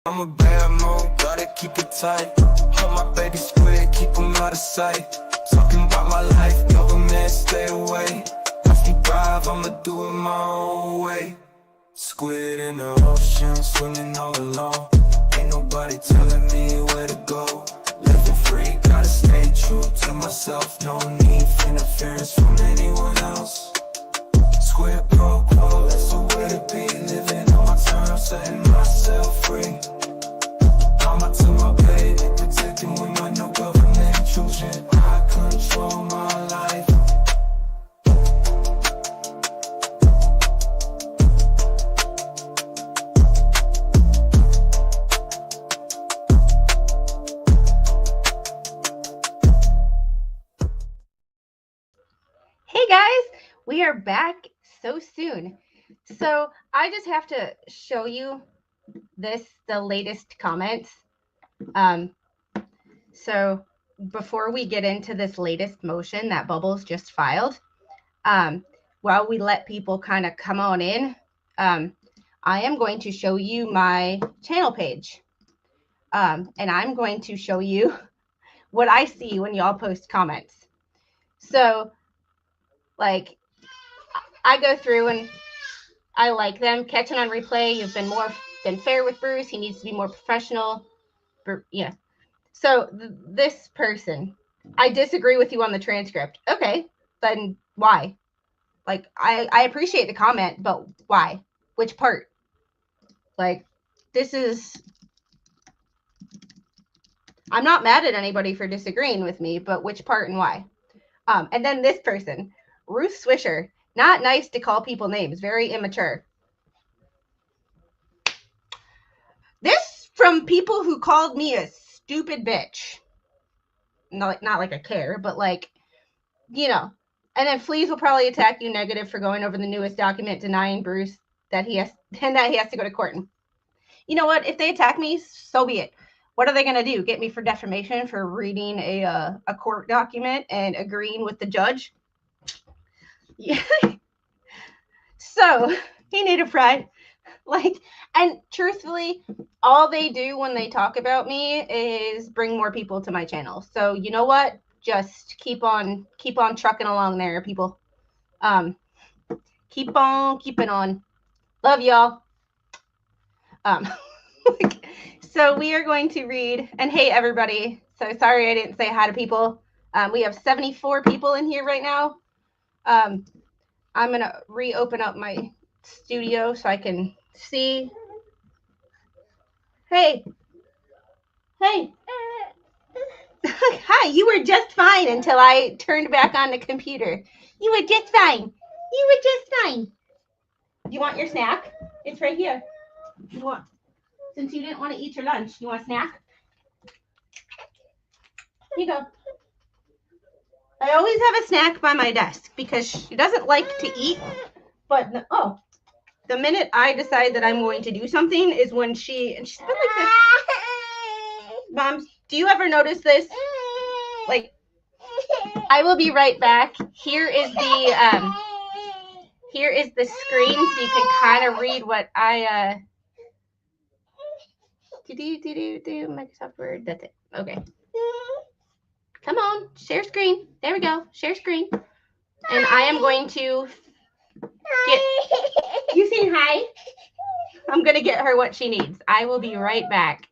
I'm a bad mood, gotta keep it tight. Hold my baby squid, keep him out of sight. Talking about my life, government stay away. If you drive, I'ma do it my own way. Squid in the ocean, swimming all alone. Ain't nobody telling me where to go. Living free, gotta stay true to myself. No need for interference from anyone else. Squid pro quo, that's the way to be. Living on my terms, setting myself free. I'm to my bed, protecting with my no government intrusion. I control my life. Hey guys, we are back so soon. So I just have to show you the latest comments. So before we get into this latest motion that Bubbles just filed, while we let people kind of come on in, I am going to show you my channel page. And I'm going to show you what I see when y'all post comments. So, like, I go through and I like them. Catching on replay, you've been fair with Bruce. He needs to be more professional. Yeah. So this person, I disagree with you on the transcript. Okay, then why? Like, I appreciate the comment, but why? Which part? Like, I'm not mad at anybody for disagreeing with me, but which part and why? And then this person, Ruth Swisher, not nice to call people names, very immature. This from people who called me a stupid bitch. Not like I care, but like, you know. And then Fleas will probably attack you negative for going over the newest document denying Bruce that he has to go to court. And you know what? If they attack me, so be it. What are they going to do? Get me for defamation for reading a court document and agreeing with the judge? Yeah. So he needed pride. Like, and truthfully, all they do when they talk about me is bring more people to my channel. So you know what? Just keep on trucking along there, people. Keep on keeping on. Love y'all. So we are going to read, and hey everybody. So sorry I didn't say hi to people. We have 74 people in here right now. I'm gonna reopen up my studio so I can see. Hey. Hi, you were just fine until I turned back on the computer. You were just fine. You want your snack? It's right here. Since you didn't want to eat your lunch, you want a snack? Here you go. I always have a snack by my desk because she doesn't like to eat. But the minute I decide that I'm going to do something is when she's been like this. Mom, do you ever notice this? Like, I will be right back. Here is the screen so you can kind of read what I Microsoft Word. That's it. Okay. Come on, share screen. There we go. Share screen. And I am going to get. You saying hi? I'm going to get her what she needs. I will be right back.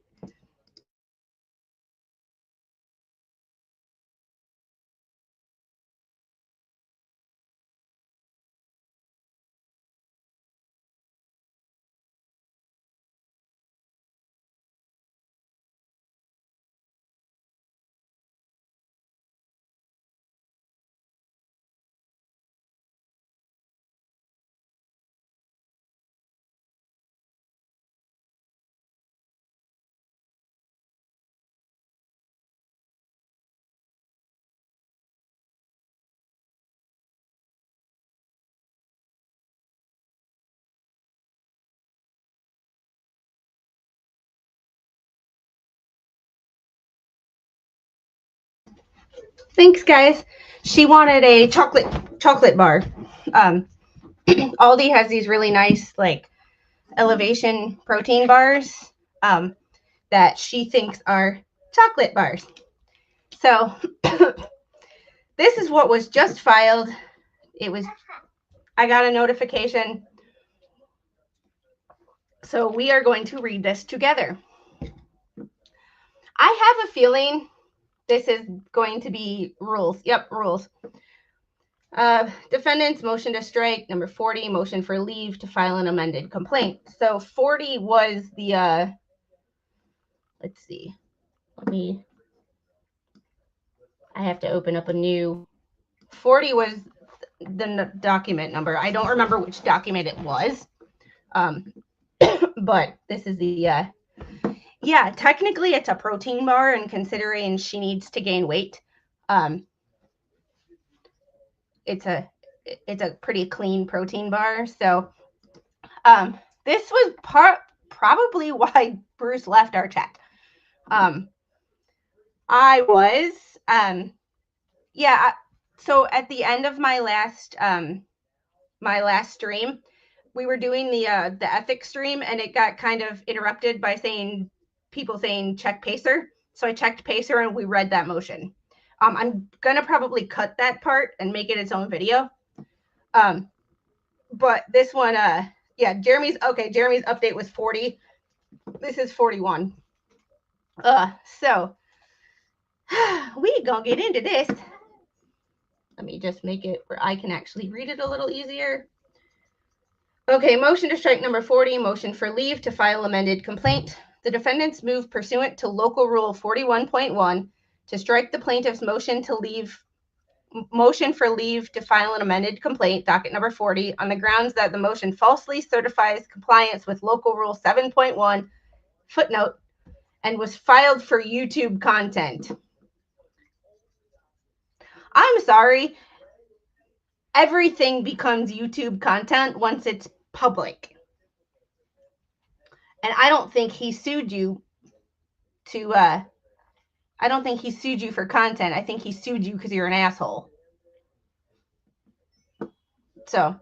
Thanks, guys. She wanted a chocolate bar. Aldi has these really nice like elevation protein bars. that she thinks are chocolate bars. So this is what was just filed. I got a notification. So we are going to read this together. I have a feeling this is going to be rules. Yep, rules. Defendant's motion to strike. Number 40, motion for leave to file an amended complaint. So 40 was the, let's see. I have to open up a new. 40 was the document number. I don't remember which document it was. But this is the, yeah, technically it's a protein bar, and considering she needs to gain weight, it's a pretty clean protein bar. So this was probably why Bruce left our chat. I was yeah, so at the end of my last stream, we were doing the ethics stream, and it got kind of interrupted by people saying check Pacer. So I checked Pacer and we read that motion. I'm gonna probably cut that part and make it its own video. But this one, yeah, Jeremy's update was 40. This is 41. So we gonna get into this. Let me just make it where I can actually read it a little easier. Okay, motion to strike number 40, motion for leave to file amended complaint. The defendants move pursuant to local rule 41.1 to strike the plaintiff's motion for leave to file an amended complaint, docket number 40, on the grounds that the motion falsely certifies compliance with local rule 7.1 footnote and was filed for YouTube content. I'm sorry. Everything becomes YouTube content once it's public. And I don't think he sued you I don't think he sued you for content. I think he sued you because you're an asshole. So,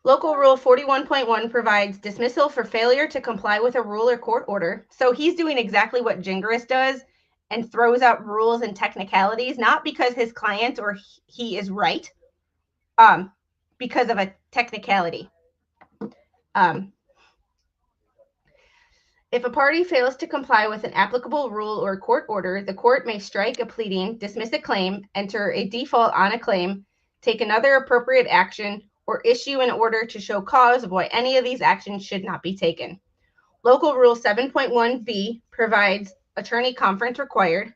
local rule 41.1 provides dismissal for failure to comply with a rule or court order. So he's doing exactly what Gingras does and throws out rules and technicalities, not because his client or he is right, because of a technicality. If a party fails to comply with an applicable rule or court order, the court may strike a pleading, dismiss a claim, enter a default on a claim, take another appropriate action, or issue an order to show cause of why any of these actions should not be taken. Local Rule 7.1b provides attorney conference required.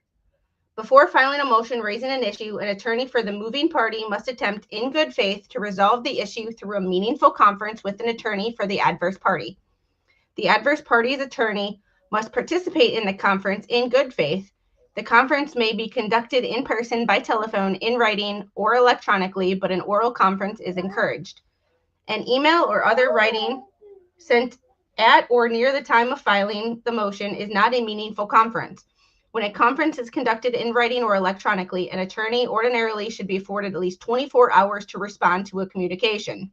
Before filing a motion raising an issue, an attorney for the moving party must attempt in good faith to resolve the issue through a meaningful conference with an attorney for the adverse party. The adverse party's attorney must participate in the conference in good faith. The conference may be conducted in person, by telephone, in writing, or electronically, but an oral conference is encouraged. An email or other writing sent at or near the time of filing the motion is not a meaningful conference. When a conference is conducted in writing or electronically, an attorney ordinarily should be afforded at least 24 hours to respond to a communication.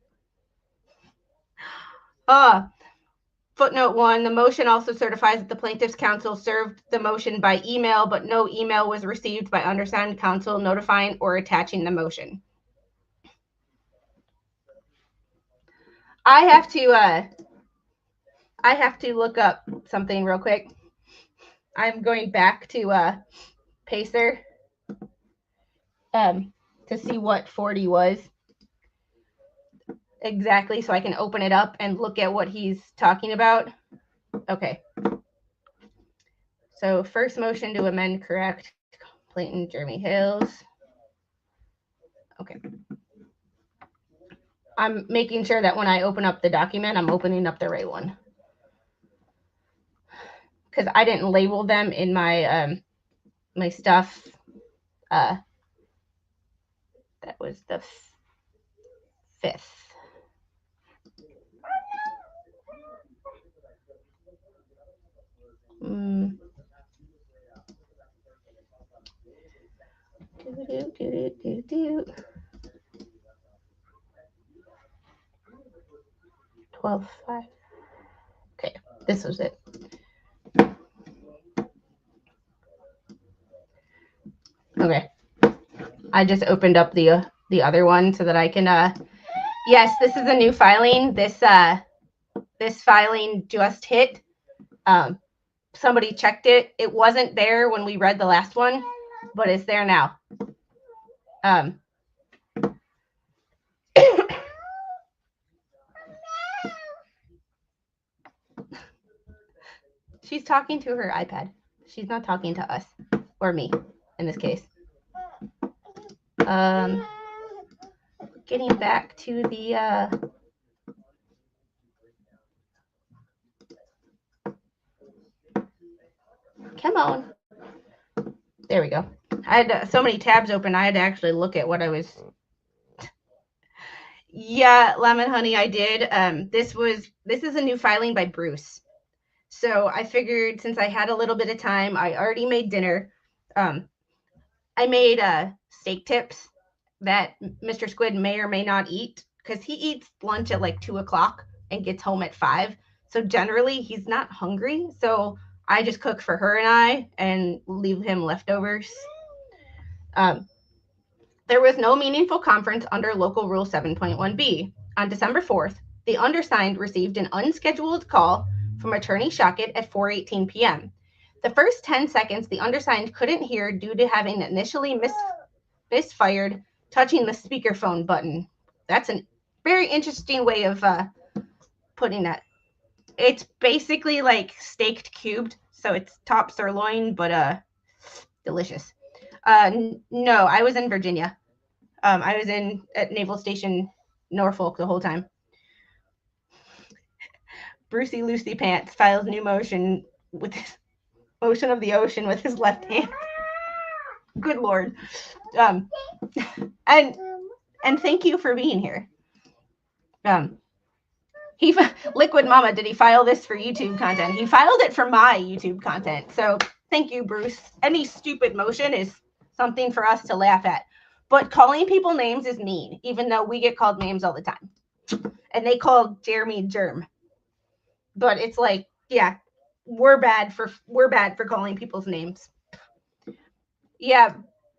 Footnote 1, the motion also certifies that the plaintiff's counsel served the motion by email, but no email was received by undersigned counsel notifying or attaching the motion. I have to look up something real quick. I'm going back to Pacer to see what 40 was exactly, so I can open it up and look at what he's talking about. Okay. So first motion to amend, correct. Clayton, Jeremy Hales. Okay. I'm making sure that when I open up the document, I'm opening up the right one, because I didn't label them in my my stuff. That was the 5th. Do. 12/5. Okay, this was it. Okay. I just opened up the other one so that I can yes, this is a new filing. This filing just hit. Somebody checked it. It wasn't there when we read the last one, but it's there now. She's talking to her iPad. She's not talking to us or me in this case. Getting back to the come on. There we go. I had so many tabs open. I had to actually look at what I was. Yeah, Lemon Honey, I did. This is a new filing by Bruce. So I figured since I had a little bit of time, I already made dinner. I made steak tips that Mr. Squid may or may not eat because he eats lunch at like 2 o'clock and gets home at 5. So generally he's not hungry. So I just cook for her and I and leave him leftovers. There was no meaningful conference under Local Rule 7.1b. On December 4th, the undersigned received an unscheduled call from Attorney Shockett at 4:18 p.m. The first 10 seconds the undersigned couldn't hear due to having initially misfired touching the speakerphone button. That's a very interesting way of putting that. It's basically like steaked cubed, so it's top sirloin, but delicious. No, I was in Virginia. I was at Naval Station Norfolk the whole time. Brucey Lucy Pants files new motion with his motion of the ocean with his left hand. Good Lord. And thank you for being here. Liquid Mama, did he file this for YouTube content? He filed it for my YouTube content. So thank you, Bruce. Any stupid motion is something for us to laugh at. But calling people names is mean, even though we get called names all the time. And they called Jeremy Germ. But it's like, yeah, we're bad for calling people's names. Yeah,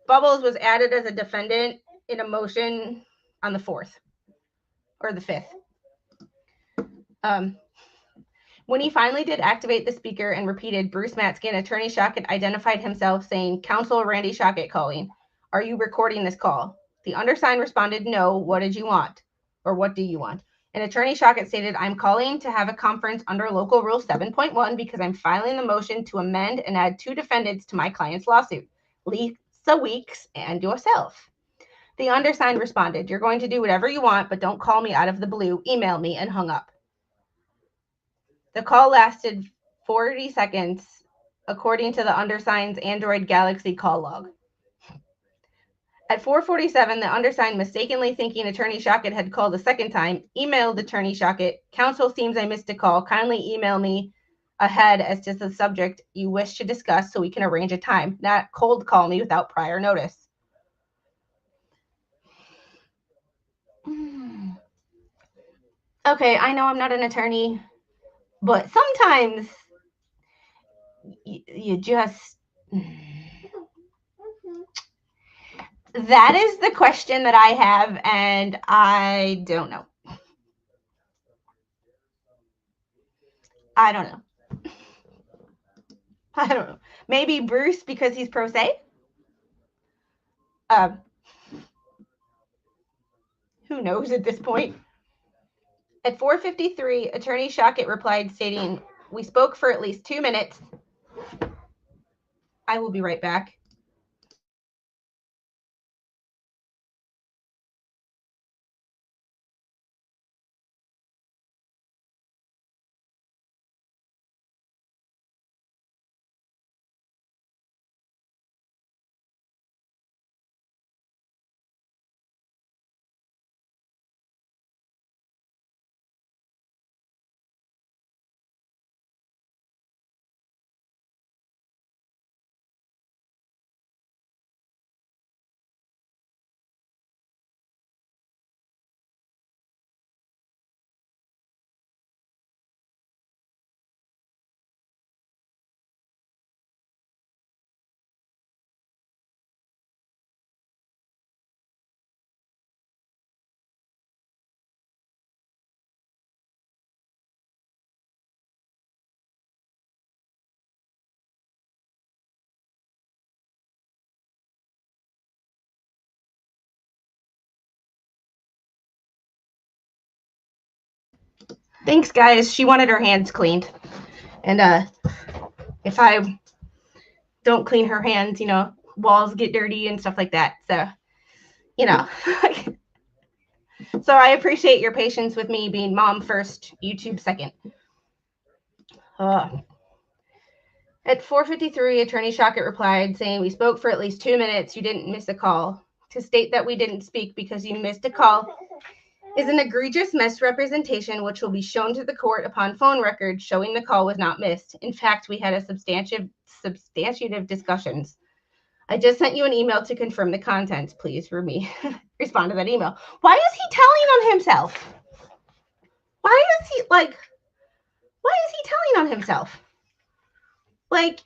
Bubbles was added as a defendant in a motion on the 4th or the 5th. When he finally did activate the speaker and repeated Bruce Matskin, Attorney Shockett identified himself saying, "Counsel Randy Shockett calling. Are you recording this call?" The undersigned responded, "No, what did you want?" Or what do you want? And Attorney Shockett stated, "I'm calling to have a conference under Local Rule 7.1 because I'm filing the motion to amend and add 2 defendants to my client's lawsuit, Lisa Weeks and yourself." The undersigned responded, "You're going to do whatever you want, but don't call me out of the blue. Email me," and hung up. The call lasted 40 seconds, according to the undersigned's Android Galaxy call log. At 4:47, the undersigned, mistakenly thinking Attorney Shockett had called a second time, emailed Attorney Shockett, "Counsel, seems I missed a call. Kindly email me ahead as to the subject you wish to discuss so we can arrange a time. Not cold call me without prior notice." Okay, I know I'm not an attorney, but sometimes you just... That is the question that I have, and I don't know. I don't know. I don't know. Maybe Bruce because he's pro se? Who knows at this point? At 4:53, Attorney Shockett replied stating, "We spoke for at least 2 minutes. I will be right back." Thanks, guys. She wanted her hands cleaned. And if I don't clean her hands, walls get dirty and stuff like that. So, So I appreciate your patience with me being mom first, YouTube second. At 4:53, Attorney Shockett replied, saying, "We spoke for at least 2 minutes. You didn't miss a call. To state that we didn't speak because you missed a call is an egregious misrepresentation which will be shown to the court upon phone records showing the call was not missed. In fact, we had a substantive discussions. I just sent you an email to confirm the contents. Please respond to that email." Why is he telling on himself? Why is he telling on himself? Like,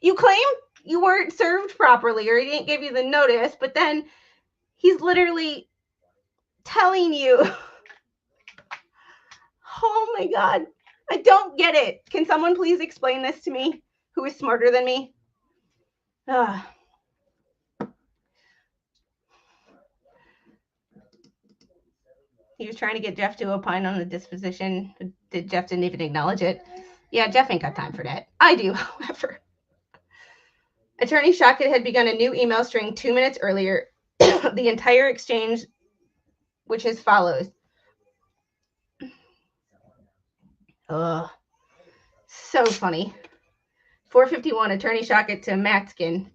you claim you weren't served properly or he didn't give you the notice, but then he's literally telling you. Oh my God. I don't get it. Can someone please explain this to me who is smarter than me? He was trying to get Jeff to opine on the disposition. Jeff didn't even acknowledge it. Yeah, Jeff ain't got time for that. I do, however. Attorney Shockett had begun a new email string 2 minutes earlier. The entire exchange, which is follows. So funny. 4:51, Attorney Shockett to Matskin.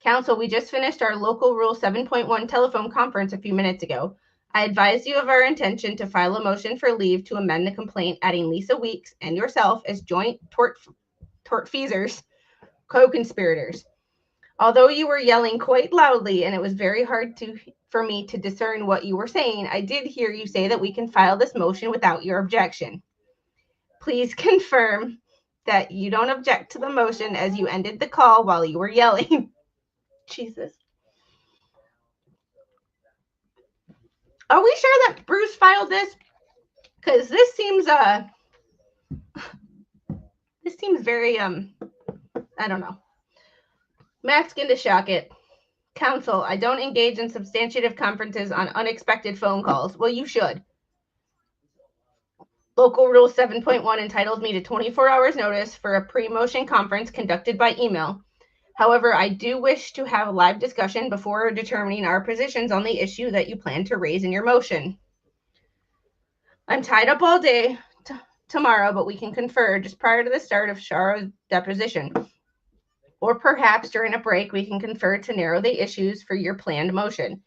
Counsel, we just finished our local Rule 7.1 telephone conference a few minutes ago. I advised you of our intention to file a motion for leave to amend the complaint, adding Lisa Weeks and yourself as joint tortfeasors, co-conspirators. Although you were yelling quite loudly and it was very hard for me to discern what you were saying, I did hear you say that we can file this motion without your objection. Please confirm that you don't object to the motion as you ended the call while you were yelling. Jesus. Are we sure that Bruce filed this? Because this seems very I don't know. Matskin to Shockett. Counsel, I don't engage in substantive conferences on unexpected phone calls. Well, you should. Local Rule 7.1 entitles me to 24 hours notice for a pre-motion conference conducted by email. However, I do wish to have a live discussion before determining our positions on the issue that you plan to raise in your motion. I'm tied up all day tomorrow, but we can confer just prior to the start of Shara's deposition. Or perhaps during a break, we can confer to narrow the issues for your planned motion.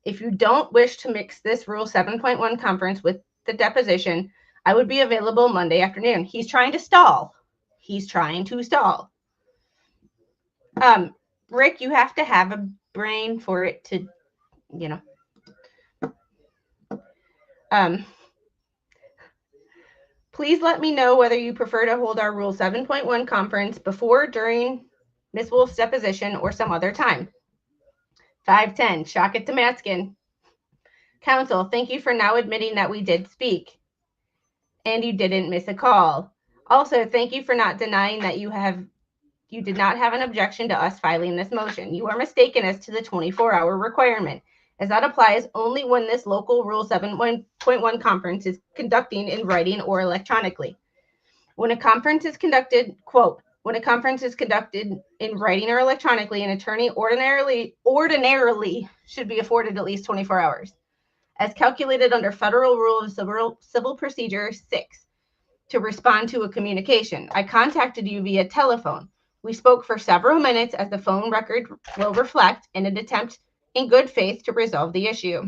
If you don't wish to mix this Rule 7.1 conference with the deposition, I would be available Monday afternoon. He's trying to stall. Rick, you have to have a brain for it to, please let me know whether you prefer to hold our Rule 7.1 conference before, during Ms. Wolf's deposition, or some other time. 5:10, Shockett to Matskin. Counsel, thank you for now admitting that we did speak and you didn't miss a call. Also, thank you for not denying that you did not have an objection to us filing this motion. You are mistaken as to the 24-hour requirement, as that applies only when this local Rule 7.1 conference is conducting in writing or electronically. When a conference is conducted, quote, when a conference is conducted in writing or electronically, an attorney ordinarily should be afforded at least 24 hours, as calculated under Federal Rule of Civil Procedure 6, to respond to a communication. I contacted you via telephone. We spoke for several minutes, as the phone record will reflect, in an attempt in good faith to resolve the issue.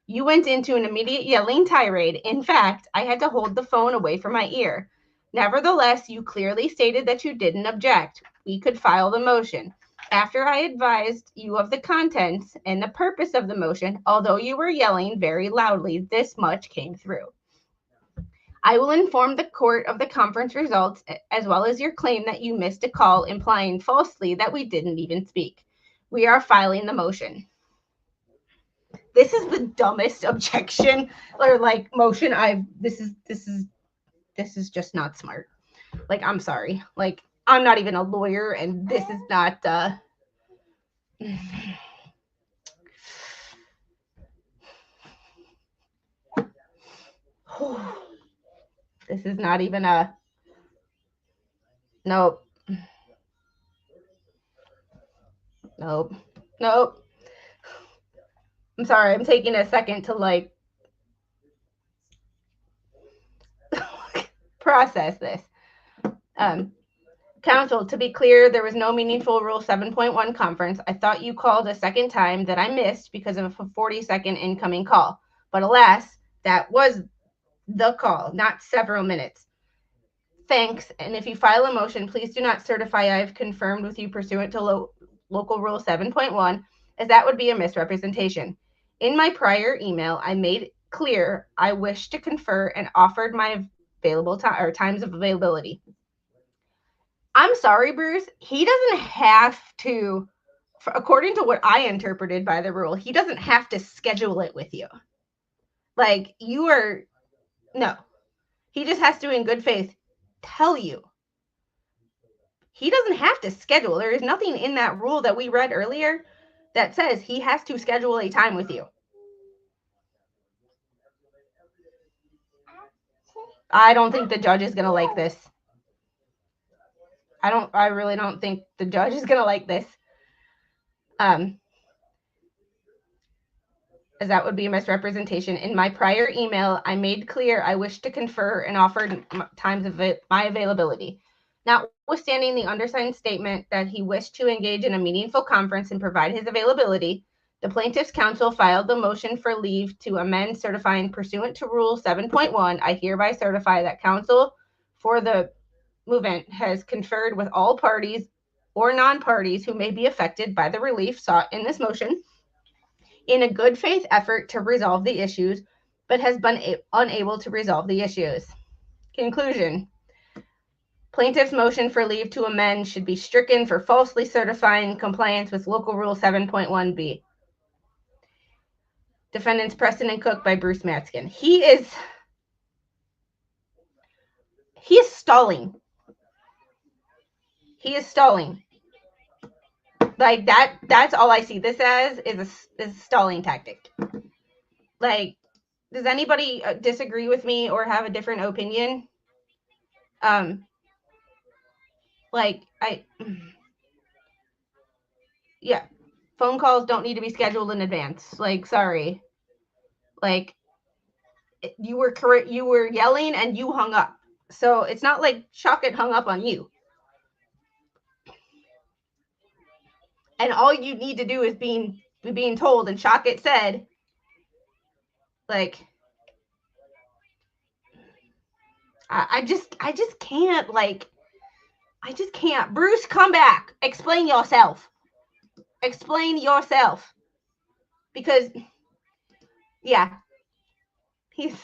You went into an immediate yelling tirade. In fact, I had to hold the phone away from my ear. Nevertheless, you clearly stated that you didn't object. We could file the motion. After I advised you of the contents and the purpose of the motion, although you were yelling very loudly, this much came through. I will inform the court of the conference results, as well as your claim that you missed a call, implying falsely that we didn't even speak. We are filing the motion. This is the dumbest objection or motion this is just not smart. I'm sorry. I'm not even a lawyer, and this is not This is not even a, nope. Nope. Nope. I'm sorry. I'm taking a second to like process this. Council, to be clear, there was no meaningful Rule 7.1 conference. I thought you called a second time that I missed because of a 40-second incoming call. But alas, that was the call, not several minutes. Thanks. And if you file a motion, please do not certify I've confirmed with you pursuant to Local Rule 7.1, as that would be a misrepresentation. In my prior email, I made clear I wish to confer and offered my available time or times of availability. I'm sorry, Bruce. He doesn't have to, according to what I interpreted by the rule, he doesn't have to schedule it with you. Like, you are, no. He just has to, in good faith, tell you. He doesn't have to schedule. There is nothing in that rule that we read earlier that says he has to schedule a time with you. I don't think the judge is going to like this. I really don't think the judge is going to like this. As that would be a misrepresentation. In my prior email, I made clear I wish to confer and offered times of my availability. Notwithstanding the undersigned statement that he wished to engage in a meaningful conference and provide his availability, the plaintiff's counsel filed the motion for leave to amend certifying pursuant to Rule 7.1. I hereby certify that counsel for the movement has conferred with all parties or non-parties who may be affected by the relief sought in this motion in a good faith effort to resolve the issues, but has been unable to resolve the issues. Conclusion. Plaintiff's motion for leave to amend should be stricken for falsely certifying compliance with Local Rule 7.1b. Defendants Preston and Cook by Bruce Matskin. He is stalling. He is stalling. Like, that's all I see this as is a stalling tactic. Like, does anybody disagree with me or have a different opinion? Yeah, phone calls don't need to be scheduled in advance. Like, sorry. Like, you were correct. You were yelling and you hung up. So it's not like Shockett hung up on you. And all you need to do is being told. And Shockett said, like, I just can't, like, I just can't. Bruce, come back. Explain yourself. Explain yourself. Because, yeah, he's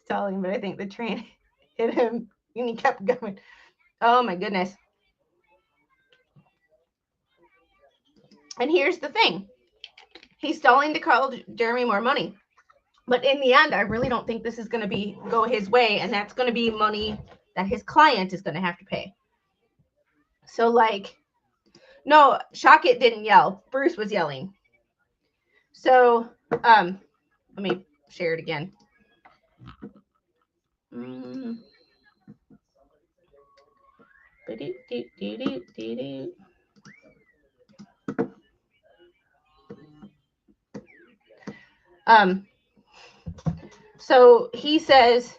stalling, but I think the train hit him and he kept going. Oh my goodness. And here's the thing. He's stalling to call Jeremy more money. But in the end, I really don't think this is going to go his way, and that's going to be money that his client is going to have to pay. So, like, no, Shockett didn't yell. Bruce was yelling. So, let me share it again. So he says,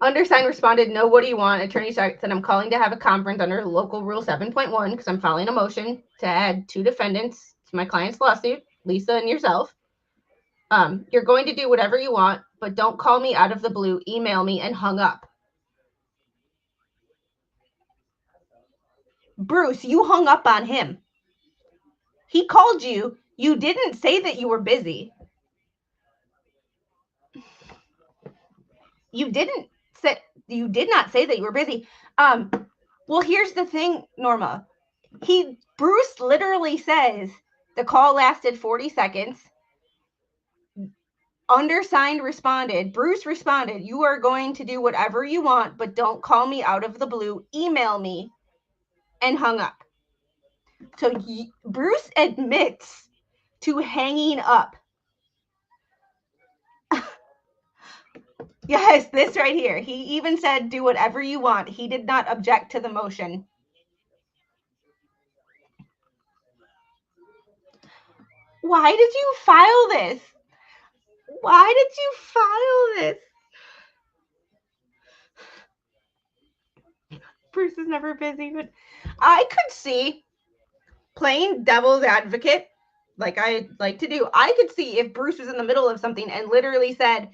undersigned responded, no, what do you want? Attorney said, I'm calling to have a conference under Local Rule 7.1 because I'm filing a motion to add 2 defendants to my client's lawsuit, Lisa and yourself. You're going to do whatever you want, but don't call me out of the blue, email me, and hung up. Bruce, you hung up on him. He called you. You didn't say that you were busy. You did not say that you were busy. Well, here's the thing, Norma. Bruce literally says the call lasted 40 seconds. Undersigned responded. Bruce responded, you are going to do whatever you want, but don't call me out of the blue. Email me, and hung up. So Bruce admits to hanging up. Yes, this right here. He even said, do whatever you want. He did not object to the motion. Why did you file this? Why did you file this? Bruce is never busy, but I could see playing devil's advocate, like I like to do. I could see if Bruce was in the middle of something and literally said,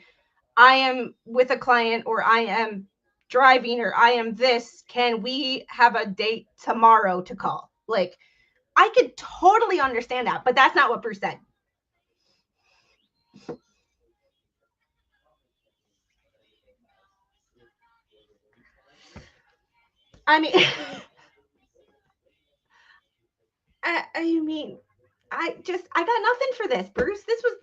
I am with a client, or I am driving, or I am this. Can we have a date tomorrow to call? Like, I could totally understand that, but that's not what Bruce said. I mean, I mean, I got nothing for this, Bruce. This was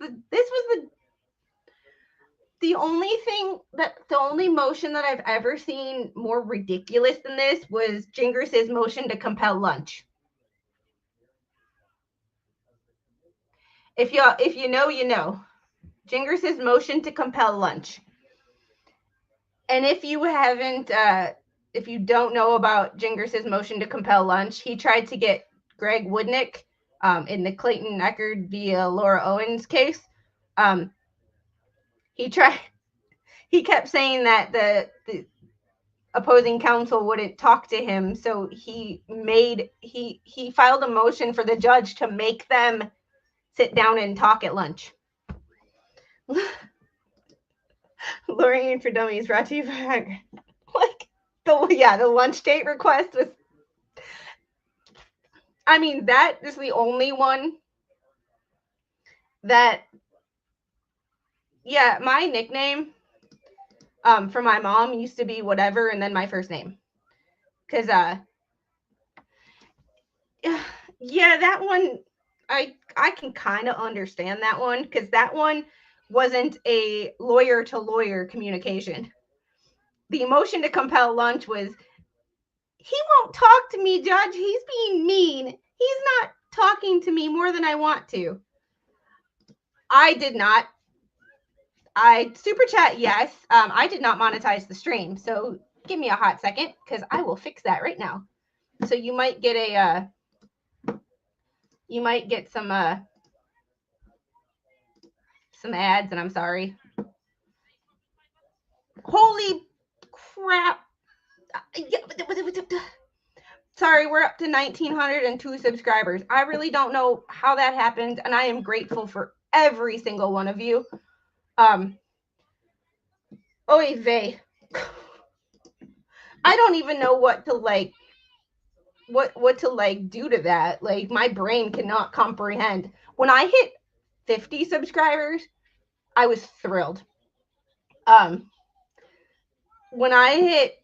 the only thing that the only motion that I've ever seen more ridiculous than this was Gingriss's motion to compel lunch. If you know, you know. Gingriss's motion to compel lunch. And if you haven't, if you don't know about Gingriss's motion to compel lunch, he tried to get Greg Woodnick in the Clayton Eckerd via Laura Owens case. He kept saying that the opposing counsel wouldn't talk to him, so he filed a motion for the judge to make them sit down and talk at lunch. Lawyering for Dummies brought to you by like the lunch date request was. I mean, that is the only one that. Yeah, my nickname for my mom used to be whatever and then my first name. Cause yeah, that one I can kind of understand that one, because that one wasn't a lawyer to lawyer communication. The motion to compel lunch was, he won't talk to me, Judge. He's being mean. He's not talking to me more than I want to. I did not. I super chat, yes. I did not monetize the stream, so give me a hot second, because I will fix that right now. So you might get some ads, and I'm sorry. Holy crap. Sorry, we're up to 1,902 subscribers. I really don't know how that happened, and I am grateful for every single one of you. Oy vey. I don't even know what to like do to that. Like, my brain cannot comprehend. When I hit 50 subscribers, I was thrilled. When I hit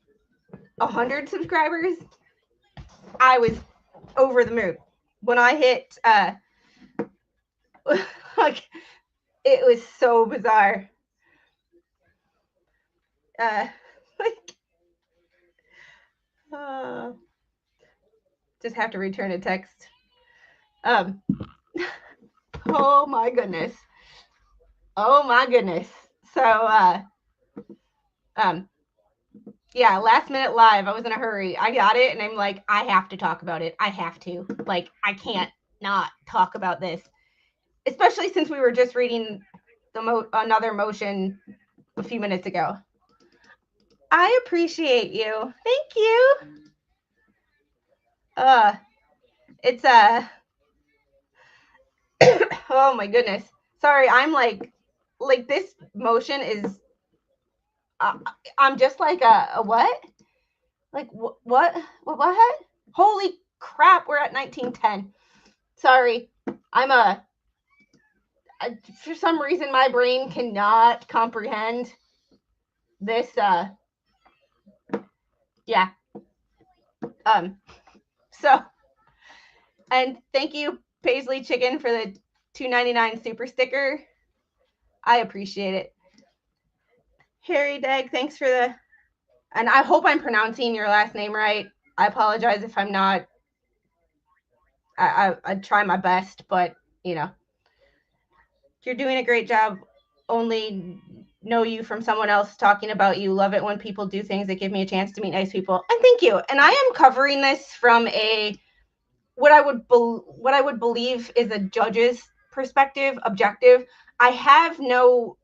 100 subscribers, I was over the moon. When I hit like, it was so bizarre. Just have to return a text. Oh my goodness. So yeah, last minute live. I was in a hurry. I got it, and I'm like, I have to talk about it. I have to. Like, I can't not talk about this, especially since we were just reading another motion a few minutes ago. I appreciate you. Thank you. It's oh my goodness. Sorry, I'm like this motion is. I'm just like a what? Like what? Holy crap! We're at 1910. Sorry, I'm for some reason my brain cannot comprehend this. Yeah. So, and thank you, Paisley Chicken, for the $2.99 super sticker. I appreciate it. Harry Dag, thanks for the, and I hope I'm pronouncing your last name right. I apologize if I'm not. I try my best, but you're doing a great job. Only know you from someone else talking about you. Love it when people do things that give me a chance to meet nice people. And thank you. And I am covering this from what I would believe is a judge's perspective, objective. I have no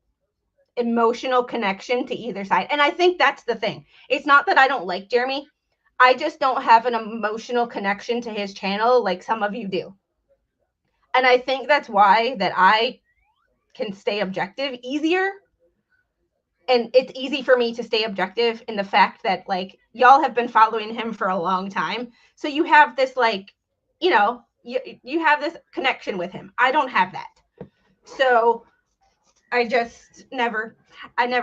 emotional connection to either side. And I think that's the thing. It's not that I don't like Jeremy. I just don't have an emotional connection to his channel like some of you do. And I think that's why that I can stay objective easier. And it's easy for me to stay objective in the fact that like y'all have been following him for a long time. So you have this like, you have this connection with him. I don't have that. So I never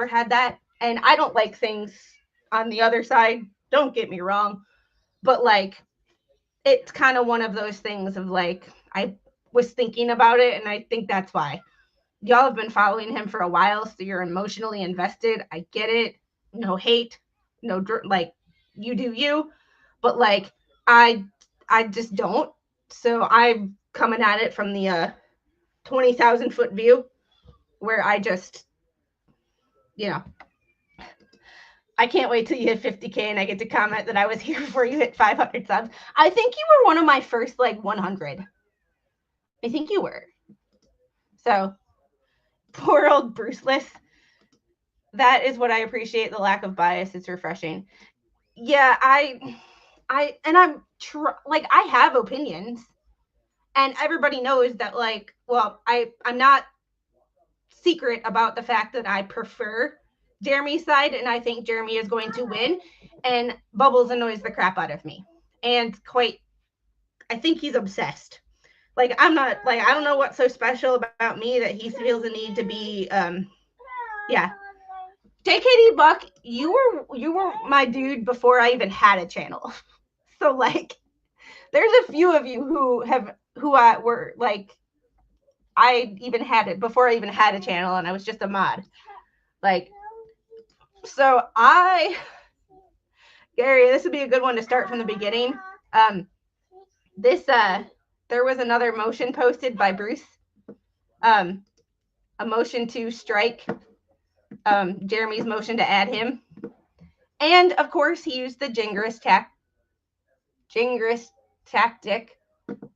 had that. And I don't like things on the other side. Don't get me wrong. But like, it's kind of one of those things of like, I was thinking about it, and I think that's why. Y'all have been following him for a while, so you're emotionally invested. I get it. No hate, no like, you do you. But like, I just don't. So I'm coming at it from the 20,000 foot view, where I just, I can't wait till you hit 50K and I get to comment that I was here before you hit 500 subs. I think you were one of my first like 100. I think you were. So, poor old Bruceless. That is what I appreciate, the lack of bias. It's refreshing. Yeah, I'm like, I have opinions. And everybody knows that, like, well, I'm not secret about the fact that I prefer Jeremy's side, and I think Jeremy is going to win. And Bubbles annoys the crap out of me. And I think he's obsessed. Like, I'm not, like, I don't know what's so special about me that he feels the need to be, yeah. JKD Buck, you were my dude before I even had a channel. So, like, there's a few of you who were, like, I even had it before I even had a channel, and I was just a mod. Like, so Gary, this would be a good one to start from the beginning. There was another motion posted by Bruce, a motion to strike Jeremy's motion to add him. And of course, he used the Jingerous tactic.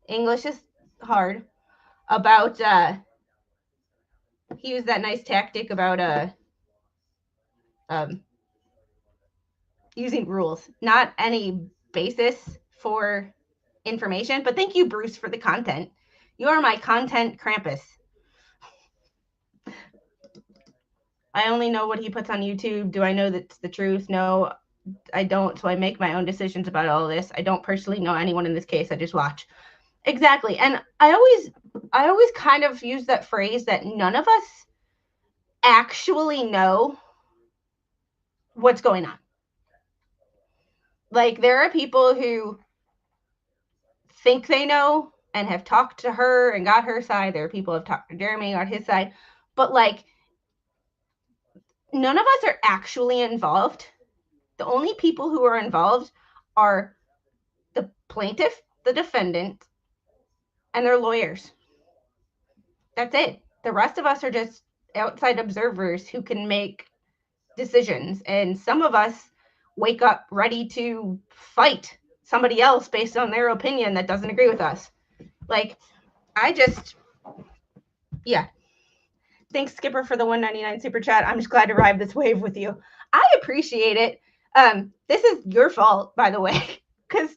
English is hard. About he used that nice tactic about using rules, not any basis for information. But thank you, Bruce, for the content. You are my content Krampus. I only know what he puts on YouTube. Do I know that's the truth? No, I don't. So I make my own decisions about all this. I don't personally know anyone in this case. I just watch. Exactly. And I always kind of use that phrase that none of us actually know what's going on. Like, there are people who think they know and have talked to her and got her side. There are people who have talked to Jeremy and got his side. But like, none of us are actually involved. The only people who are involved are the plaintiff, the defendant, and their lawyers. That's it. The rest of us are just outside observers who can make decisions. And some of us wake up ready to fight somebody else based on their opinion that doesn't agree with us. Like, yeah. Thanks, Skipper, for the 199 super chat. I'm just glad to ride this wave with you. I appreciate it. This is your fault, by the way, because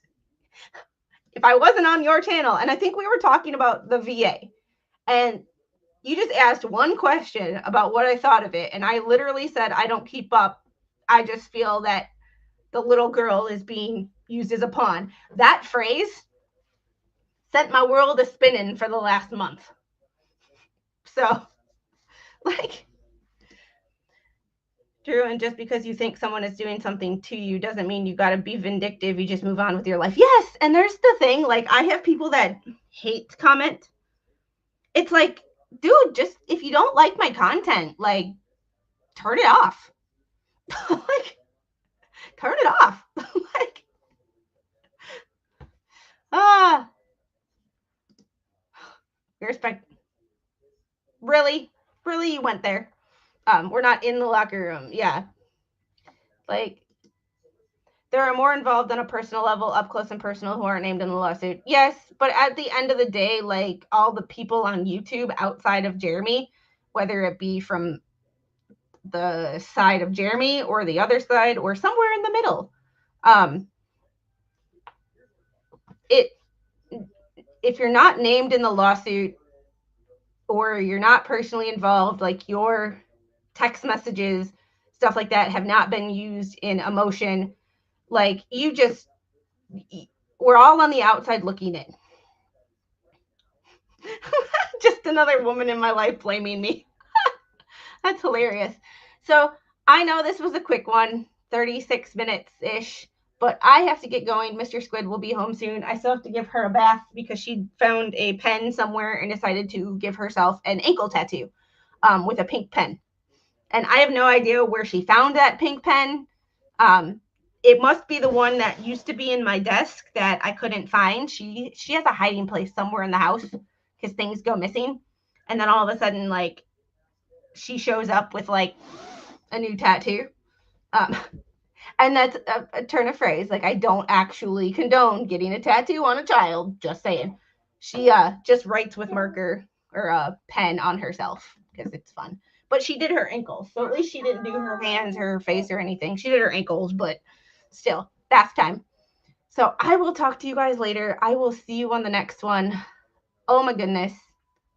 if I wasn't on your channel, and I think we were talking about the VA, and you just asked one question about what I thought of it, and I literally said, I don't keep up. I just feel that the little girl is being used as a pawn. That phrase sent my world a spinning for the last month. So, like, Drew, and just because you think someone is doing something to you doesn't mean you got to be vindictive. You just move on with your life. Yes, and there's the thing, like, I have people that hate comment. It's like, dude, just, if you don't like my content, like, turn it off. Like, turn it off. Like, Respect. Really? Really, you went there? We're not in the locker room. Yeah. Like, there are more involved on a personal level, up close and personal, who aren't named in the lawsuit. Yes, but at the end of the day, like, all the people on YouTube outside of Jeremy, whether it be from the side of Jeremy or the other side or somewhere in the middle, it if you're not named in the lawsuit or you're not personally involved, like your text messages, stuff like that, have not been used in a motion, like you just, we're all on the outside looking in. Just another woman in my life blaming me. That's hilarious. So I know this was a quick one, 36 minutes ish, but I have to get going. Mr. Squid will be home soon. I still have to give her a bath because she found a pen somewhere and decided to give herself an ankle tattoo with a pink pen. And I have no idea where she found that pink pen. It must be the one that used to be in my desk that I couldn't find. She has a hiding place somewhere in the house because things go missing. And then all of a sudden, like, she shows up with like a new tattoo. And that's a turn of phrase. Like, I don't actually condone getting a tattoo on a child. Just saying. She just writes with marker or a pen on herself because it's fun. But she did her ankles. So at least she didn't do her hands or her face or anything. She did her ankles, but still, bath time. So I will talk to you guys later. I will see you on the next one. Oh my goodness.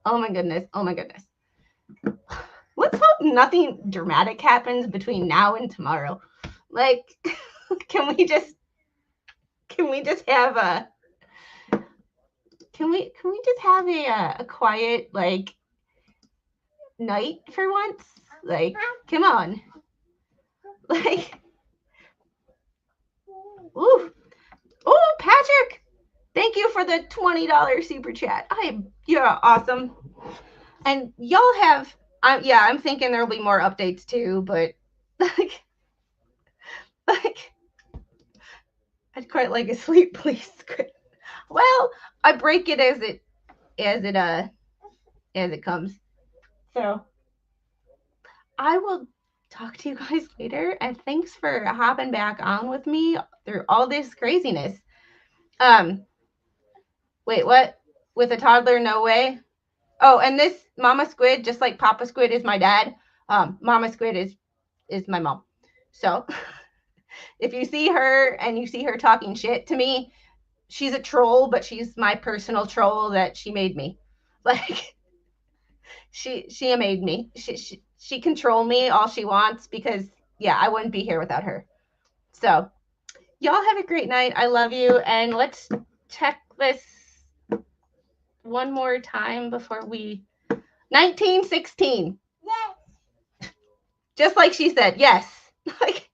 Oh my goodness. Oh my goodness. Let's hope nothing dramatic happens between now and tomorrow. Like, can we just have a a quiet, like, night for once? Like, come on. Like, ooh. Oh, Patrick, thank you for the $20 super chat. You're awesome. And y'all have, I'm thinking there'll be more updates too, but like, I'd quite like a sleep, please. Well, I break it as it comes. So I will talk to you guys later, and thanks for hopping back on with me through all this craziness. Wait, what? With a toddler? No way. Oh, and this Mama Squid, just like Papa Squid is my dad, Mama Squid is my mom. So if you see her and you see her talking shit to me, she's a troll, but she's my personal troll that she made me. Like, she made me. She control me all she wants because, yeah, I wouldn't be here without her. So y'all have a great night. I love you. And let's check this one more time before we 1916. Yes. Just like she said, yes. Like,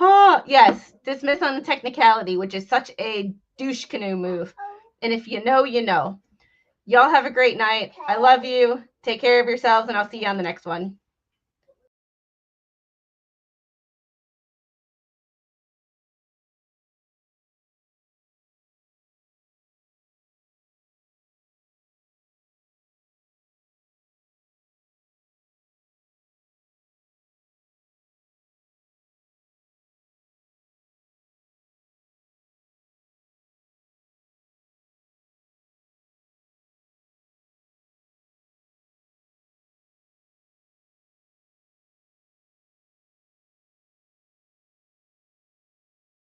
oh, yes. Dismiss on the technicality, which is such a douche canoe move. And if you know, you know. Y'all have a great night. I love you. Take care of yourselves, and I'll see you on the next one.